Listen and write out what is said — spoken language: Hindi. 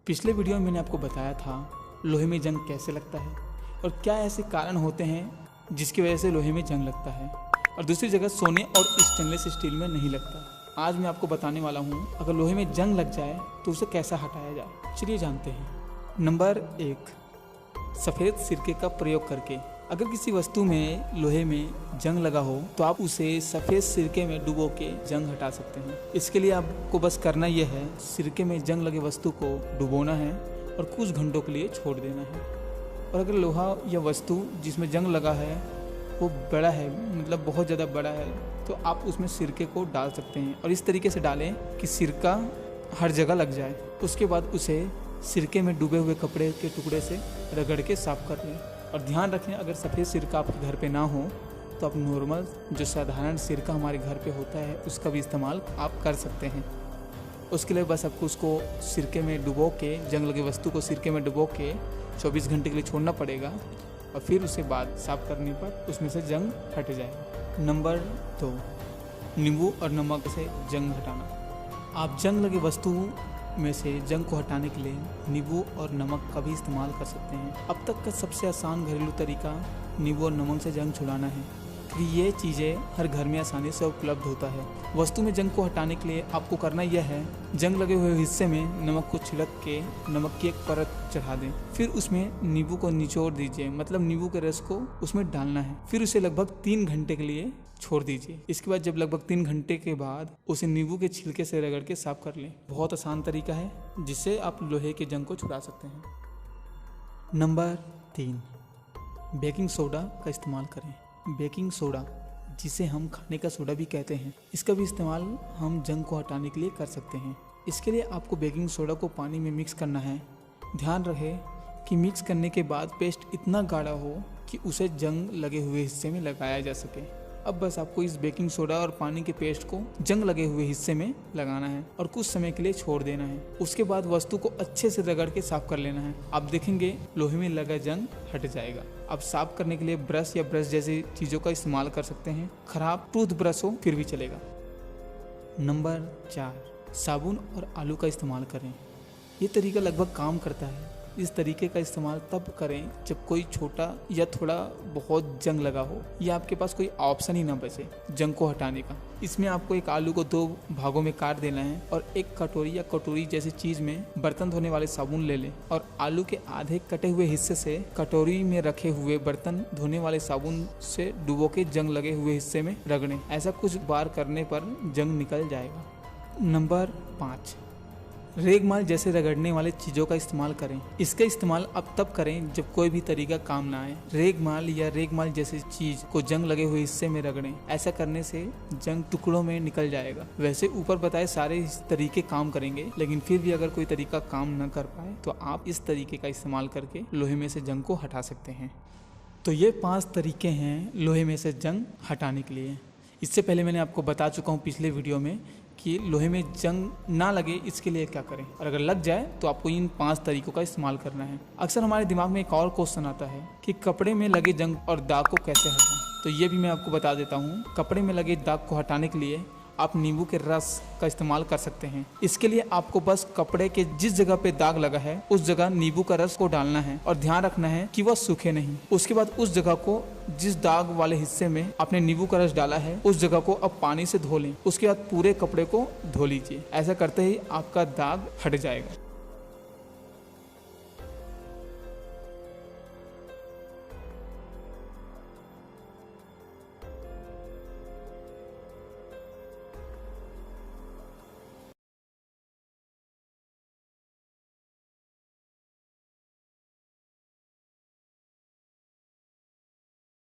पिछले वीडियो में मैंने आपको बताया था लोहे में जंग कैसे लगता है और क्या ऐसे कारण होते हैं जिसकी वजह से लोहे में जंग लगता है, और दूसरी जगह सोने और स्टेनलेस स्टील में नहीं लगता। आज मैं आपको बताने वाला हूँ अगर लोहे में जंग लग जाए तो उसे कैसा हटाया जाए। चलिए जानते हैं। नंबर 1, सफ़ेद सिरके का प्रयोग करके। अगर किसी वस्तु में लोहे में जंग लगा हो तो आप उसे सफ़ेद सिरके में डुबो के जंग हटा सकते हैं। इसके लिए आपको बस करना यह है, सिरके में जंग लगे वस्तु को डुबोना है और कुछ घंटों के लिए छोड़ देना है। और अगर लोहा या वस्तु जिसमें जंग लगा है वो बड़ा है, मतलब बहुत ज़्यादा बड़ा है, तो आप उसमें सिरके को डाल सकते हैं और इस तरीके से डालें कि सिरका हर जगह लग जाए। उसके बाद उसे सिरके में डूबे हुए कपड़े के टुकड़े से रगड़ के साफ कर लें। और ध्यान रखें, अगर सफ़ेद सिरका आपके घर पे ना हो तो आप नॉर्मल जो साधारण सिरका हमारे घर पे होता है उसका भी इस्तेमाल आप कर सकते हैं। उसके लिए बस आपको उसको सिरके में डुबो के, जंग लगे वस्तु को सिरके में डुबो के 24 घंटे के लिए छोड़ना पड़ेगा और फिर उसके बाद साफ करने पर उसमें से जंग हट जाएगा। नंबर 2, नींबू और नमक से जंग हटाना। आप जंग लगे वस्तु में से जंग को हटाने के लिए नींबू और नमक का भी इस्तेमाल कर सकते हैं। अब तक का सबसे आसान घरेलू तरीका नींबू और नमक से जंग छुड़ाना है, क्योंकि ये चीज़ें हर घर में आसानी से उपलब्ध होता है। वस्तु में जंग को हटाने के लिए आपको करना यह है, जंग लगे हुए हिस्से में नमक को छिड़क के नमक की एक परत चढ़ा दें। फिर उसमें नींबू को निचोड़ दीजिए, मतलब नींबू के रस को उसमें डालना है। फिर उसे लगभग 3 घंटे के लिए छोड़ दीजिए। इसके बाद जब लगभग 3 घंटे के बाद उसे नींबू के छिलके से रगड़ के साफ कर लें। बहुत आसान तरीका है जिससे आप लोहे के जंग को छुड़ा सकते हैं। नंबर 3, बेकिंग सोडा का इस्तेमाल करें। बेकिंग सोडा, जिसे हम खाने का सोडा भी कहते हैं, इसका भी इस्तेमाल हम जंग को हटाने के लिए कर सकते हैं। इसके लिए आपको बेकिंग सोडा को पानी में मिक्स करना है। ध्यान रहे कि मिक्स करने के बाद पेस्ट इतना गाढ़ा हो कि उसे जंग लगे हुए हिस्से में लगाया जा सके। अब बस आपको इस बेकिंग सोडा और पानी के पेस्ट को जंग लगे हुए हिस्से में लगाना है और कुछ समय के लिए छोड़ देना है। उसके बाद वस्तु को अच्छे से रगड़ के साफ कर लेना है। आप देखेंगे लोहे में लगा जंग हट जाएगा। अब साफ करने के लिए ब्रश या ब्रश जैसी चीज़ों का इस्तेमाल कर सकते हैं। खराब टूथ ब्रश हो फिर भी चलेगा। नंबर 4, साबुन और आलू का इस्तेमाल करें। ये तरीका लगभग काम करता है। इस तरीके का इस्तेमाल तब करें जब कोई छोटा या थोड़ा बहुत जंग लगा हो या आपके पास कोई ऑप्शन ही ना बचे जंग को हटाने का। इसमें आपको एक आलू को 2 भागों में काट देना है और एक कटोरी या कटोरी जैसी चीज़ में बर्तन धोने वाले साबुन ले लें और आलू के आधे कटे हुए हिस्से से कटोरी में रखे हुए बर्तन धोने वाले साबुन से डुबो के जंग लगे हुए हिस्से में रगड़ें। ऐसा कुछ बार करने पर जंग निकल जाएगा। नंबर 5, रेगमाल जैसे रगड़ने वाले चीज़ों का इस्तेमाल करें। इसका इस्तेमाल अब तब करें जब कोई भी तरीका काम ना आए। रेगमाल या रेगमाल जैसी चीज़ को जंग लगे हुए हिस्से में रगड़ें। ऐसा करने से जंग टुकड़ों में निकल जाएगा। वैसे ऊपर बताए सारे इस तरीके काम करेंगे, लेकिन फिर भी अगर कोई तरीका काम न कर पाए तो आप इस तरीके का इस्तेमाल करके लोहे में से जंग को हटा सकते हैं। तो ये 5 तरीके हैं लोहे में से जंग हटाने के लिए। इससे पहले मैंने आपको बता चुका हूँ पिछले वीडियो में कि लोहे में जंग ना लगे इसके लिए क्या करें, और अगर लग जाए तो आपको इन 5 तरीकों का इस्तेमाल करना है। अक्सर हमारे दिमाग में एक और क्वेश्चन आता है कि कपड़े में लगे जंग और दाग को कैसे हटाएं। तो ये भी मैं आपको बता देता हूँ। कपड़े में लगे दाग को हटाने के लिए आप नींबू के रस का इस्तेमाल कर सकते हैं। इसके लिए आपको बस कपड़े के जिस जगह पे दाग लगा है उस जगह नींबू का रस को डालना है और ध्यान रखना है कि वह सूखे नहीं। उसके बाद उस जगह को, जिस दाग वाले हिस्से में आपने नींबू का रस डाला है, उस जगह को अब पानी से धो लें। उसके बाद पूरे कपड़े को धो लीजिए। ऐसा करते ही आपका दाग हट जाएगा।